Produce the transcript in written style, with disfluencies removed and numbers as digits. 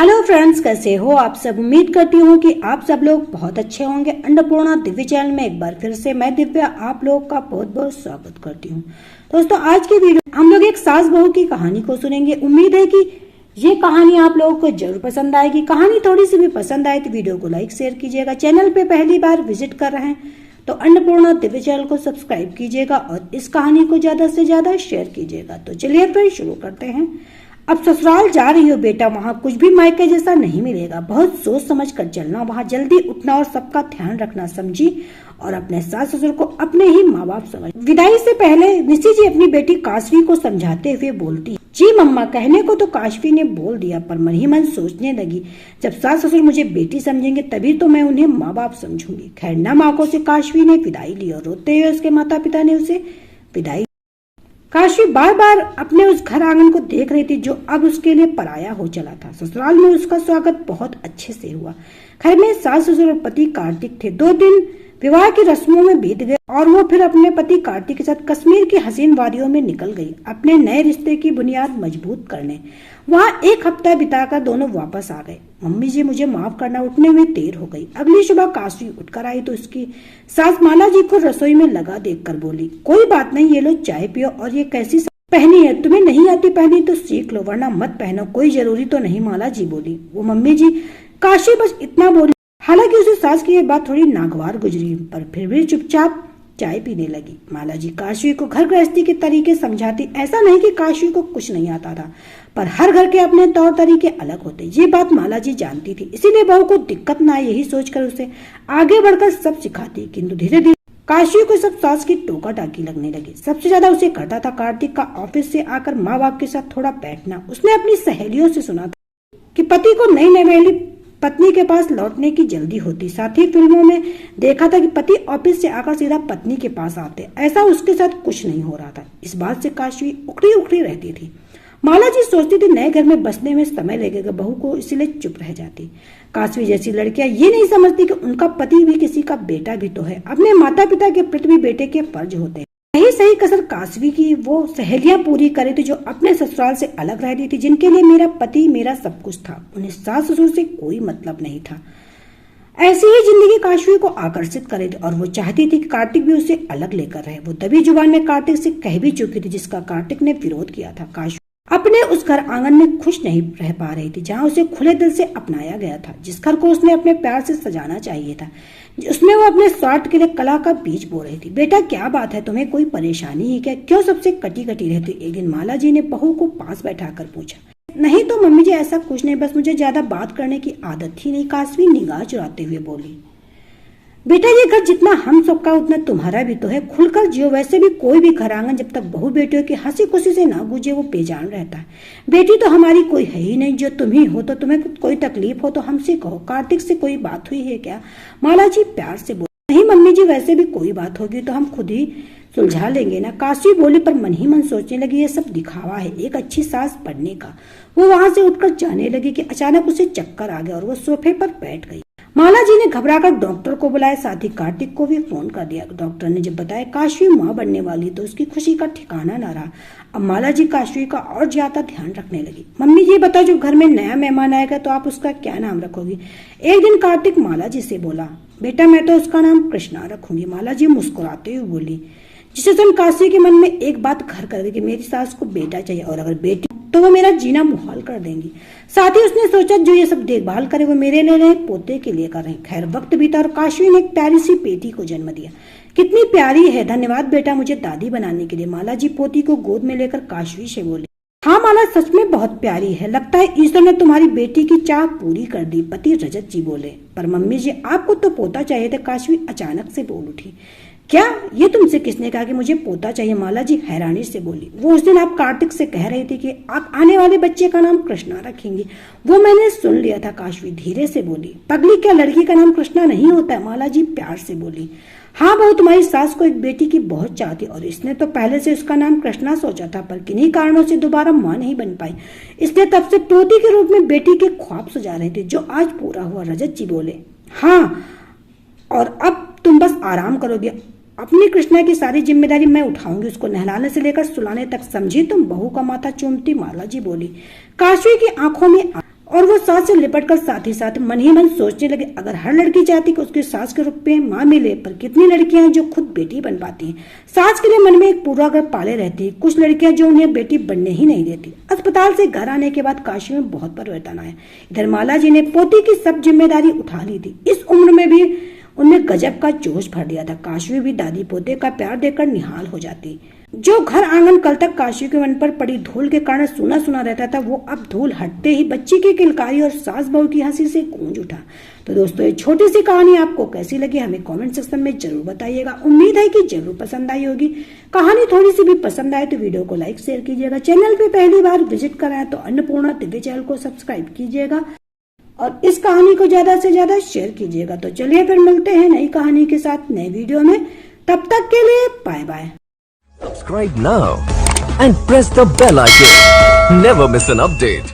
Hello friends, कैसे हो आप सब। उम्मीद करती हूँ कि आप सब लोग बहुत अच्छे होंगे। अन्नपूर्णा दिव्य चैनल में एक बार फिर से मैं दिव्या आप लोग का बहुत बहुत स्वागत करती हूँ। दोस्तों, आज की वीडियो हम लोग एक सास बहू की कहानी को सुनेंगे। उम्मीद है कि ये कहानी आप लोगों को जरूर पसंद आएगी। कहानी थोड़ी सी भी पसंद आए तो वीडियो को लाइक शेयर कीजिएगा। चैनल पे पहली बार विजिट कर रहे हैं तो अन्नपूर्णा दिव्य चैनल को सब्सक्राइब कीजिएगा और इस कहानी को ज्यादा से ज्यादा शेयर कीजिएगा। तो चलिए फिर शुरू करते हैं। अब ससुराल जा रही हो बेटा, वहाँ कुछ भी मायके जैसा नहीं मिलेगा। बहुत सोच समझ कर चलना, वहाँ जल्दी उठना और सबका ध्यान रखना, समझी। और अपने सास ससुर को अपने ही माँ बाप समझ। विदाई से पहले निशी जी अपनी बेटी काशवी को समझाते हुए बोलती, जी मम्मा। कहने को तो काशवी ने बोल दिया, पर मन ही मन सोचने लगी, जब सास ससुर मुझे बेटी समझेंगे तभी तो मैं उन्हें माँ बाप समझूंगी। खैर न माको से काशवी ने विदाई ली और रोते हुए उसके माता पिता ने उसे विदाई। काशवी बार बार अपने उस घर आंगन को देख रही थी जो अब उसके लिए पराया हो चला था। ससुराल में उसका स्वागत बहुत अच्छे से हुआ। घर में सास ससुर और पति कार्तिक थे। 2 दिन विवाह की रस्मों में बीत गए और वो फिर अपने पति कार्तिक के साथ कश्मीर की हसीन वादियों में निकल गई, अपने नए रिश्ते की बुनियाद मजबूत करने। वहाँ 1 हफ्ता बिताकर दोनों वापस आ गए। मम्मी जी मुझे माफ करना, उठने में देर हो गई। अगली सुबह काशवी उठकर आई तो उसकी सास माला जी को रसोई में लगा देखकर बोली, कोई बात नहीं, ये लो चाय पियो। और ये कैसी पहनी है, तुम्हें नहीं आती पहनी तो सीख लो, वरना मत पहनो, कोई जरूरी तो नहीं। माला जी बोली। वो मम्मी जी। काशवी बस इतना बोली। हालांकि उसे सास की ये बात थोड़ी नागवार गुजरी, पर फिर भी चुपचाप चाय पीने लगी। माला जी काशवी को घर गृहस्थी के तरीके समझाती। ऐसा नहीं कि काशवी को कुछ नहीं आता था, पर हर घर के अपने तौर तरीके अलग होते। ये बात माला जी जानती थी, इसीलिए बहू को दिक्कत ना आए यही सोचकर उसे आगे बढ़कर सब सिखाती। किंतु धीरे धीरे काशवी को सब सास की टोका टाकी लगने लगी। सबसे ज्यादा उसे करता था कार्तिक का ऑफिस से आकर माँ बाप के साथ थोड़ा बैठना। उसने अपनी सहेलियों से सुना था कि पति को नई नवेली पत्नी के पास लौटने की जल्दी होती। साथ ही फिल्मों में देखा था कि पति ऑफिस से आकर सीधा पत्नी के पास आते। ऐसा उसके साथ कुछ नहीं हो रहा था। इस बात से काशवी उखड़ी उखड़ी रहती थी। माला जी सोचती थी नए घर में बसने में समय लगेगा बहू को, इसलिए चुप रह जाती। काशवी जैसी लड़कियां ये नहीं समझती कि उनका पति भी किसी का बेटा भी तो है। अपने माता पिता के प्रति भी बेटे के फर्ज होते हैं। यही सही कसर काशवी की वो सहेलियां पूरी करे थी जो अपने ससुराल से अलग रहती थी, जिनके लिए मेरा पति मेरा सब कुछ था। उन्हें सास ससुर से कोई मतलब नहीं था। ऐसी ही जिंदगी काशवी को आकर्षित करे थी और वो चाहती थी कि कार्तिक भी उसे अलग लेकर रहे। वो दबी जुबान में कार्तिक से कह भी चुकी थी, जिसका कार्तिक ने विरोध किया था। काशवी अपने उस घर आंगन में खुश नहीं रह पा रही थी जहाँ उसे खुले दिल से अपनाया गया था, जिस घर को उसने अपने प्यार से सजाना चाहिए था। उसमें वो अपने स्वार्थ के लिए कला का बीज बो रही थी। बेटा क्या बात है, तुम्हें कोई परेशानी है क्या, क्यों सबसे कटी कटी रहती। एक दिन माला जी ने बहू को पास बैठाकर पूछा। नहीं तो मम्मी जी, ऐसा कुछ नहीं, बस मुझे ज्यादा बात करने की आदत ही नहीं। काशवी निगाह चुराते हुए बोली। बेटा ये घर जितना हम सबका उतना तुम्हारा भी तो है, खुलकर जियो। वैसे भी कोई भी घर आंगन जब तक बहू बेटियों की हंसी खुशी से ना गूंजे वो बेजान रहता है। बेटी तो हमारी कोई है ही नहीं, जो तुम ही हो। तो तुम्हें कोई तकलीफ हो तो हमसे कहो। कार्तिक से कोई बात हुई है क्या, माला जी प्यार से बोली। नहीं मम्मी जी, वैसे भी कोई बात होगी तो हम खुद ही सुलझा लेंगे ना, काशवी बोली। पर मन ही मन सोचने लगी ये सब दिखावा है, एक अच्छी सास बनने का। वो वहां से उठकर जाने लगी कि अचानक उसे चक्कर आ गया और वो सोफे पर बैठ गई। माला जी ने घबराकर डॉक्टर को बुलाया, साथ ही कार्तिक को भी फोन कर दिया। डॉक्टर ने जब बताया काशवी माँ बनने वाली तो उसकी खुशी का ठिकाना न रहा। अब माला जी काशवी का और ज्यादा ध्यान रखने लगी। मम्मी ये बताओ, जब घर में नया मेहमान आएगा तो आप उसका क्या नाम रखोगी। एक दिन कार्तिक माला जी से बोला। बेटा मैं तो उसका नाम कृष्णा रखूंगी। माला जी मुस्कुराते हुए बोली, जिससे सुन काशवी के मन में एक बात घर कर गई कि मेरी सास को बेटा चाहिए और अगर बेटी तो वो मेरा जीना मुहाल कर देंगी। साथ ही उसने सोचा जो ये सब देखभाल करे वो मेरे लिए नहीं, पोते के लिए कर रहे। खैर वक्त बीता और काशवी ने एक प्यारी सी बेटी को जन्म दिया। कितनी प्यारी है, धन्यवाद बेटा मुझे दादी बनाने के लिए। माला जी पोती को गोद में लेकर काशवी से बोले। हाँ माला, सच में बहुत प्यारी है, लगता है ईश्वर ने तुम्हारी बेटी की चाह पूरी कर दी, पति रजत जी बोले। पर मम्मी जी आपको तो पोता चाहिए था, काशवी अचानक से बोल उठी। क्या ये तुमसे किसने कहा कि मुझे पोता चाहिए, माला जी हैरानी से बोली। वो उस दिन आप कार्तिक से कह रही थी कि आप आने वाले बच्चे का नाम कृष्णा रखेंगी, वो मैंने सुन लिया था, काशवी धीरे से बोली। पगली, क्या लड़की का नाम कृष्णा नहीं होता है, माला जी प्यार से बोली। हाँ बहू, तुम्हारी सास को एक बेटी की बहुत चाह थी और इसने तो पहले से उसका नाम कृष्णा सोचा था, पर किन्हीं कारणों से दोबारा माँ नहीं बन पाई, इसलिए तब से पोती के रूप में बेटी के ख्वाब सजा रहे थे, जो आज पूरा हुआ, रजत जी बोले। हाँ, और अब तुम बस आराम करोगे, अपनी कृष्णा की सारी जिम्मेदारी मैं उठाऊंगी, उसको नहलाने से लेकर सुलाने तक, समझी तुम। बहू का माथा चूमती माला जी बोली। काशवी की आंखों में और वो सास से लिपट कर साथ ही साथ मन ही मन सोचने लगे, अगर हर लड़की चाहती कि उसकी सास के रूप में माँ मिले, पर कितनी लड़कियां हैं जो खुद बेटी बन पाती हैं, सास के लिए मन में एक पूरा घर पाले रहती है। कुछ लड़कियां जो उन्हें बेटी बनने ही नहीं देती। अस्पताल से घर आने के बाद काशी में बहुत परिवर्तन आया। इधर माला जी ने पोती की सब जिम्मेदारी उठा ली थी। इस उम्र में भी उनमें गजब का जोश भर दिया था। काशी भी दादी पोते का प्यार देकर निहाल हो जाती। जो घर आंगन कल तक काशी के मन पर पड़ी धूल के कारण सुना सुना रहता था, वो अब धूल हटते ही बच्ची की किलकारी और सास बहू की हंसी से गूंज उठा। तो दोस्तों, ये छोटी सी कहानी आपको कैसी लगी हमें कमेंट सेक्शन में जरूर बताइएगा। उम्मीद है कि जरूर पसंद आई होगी। कहानी थोड़ी सी भी पसंद आए तो वीडियो को लाइक शेयर कीजिएगा। चैनल पे पहली बार विजिट कराएं तो अन्नपूर्णा दिव्य चैनल को सब्सक्राइब कीजिएगा और इस कहानी को ज्यादा से ज्यादा शेयर कीजिएगा। तो चलिए फिर मिलते हैं नई कहानी के साथ नए वीडियो में। तब तक के लिए bye bye. Subscribe now and press the bell icon. Never miss an update.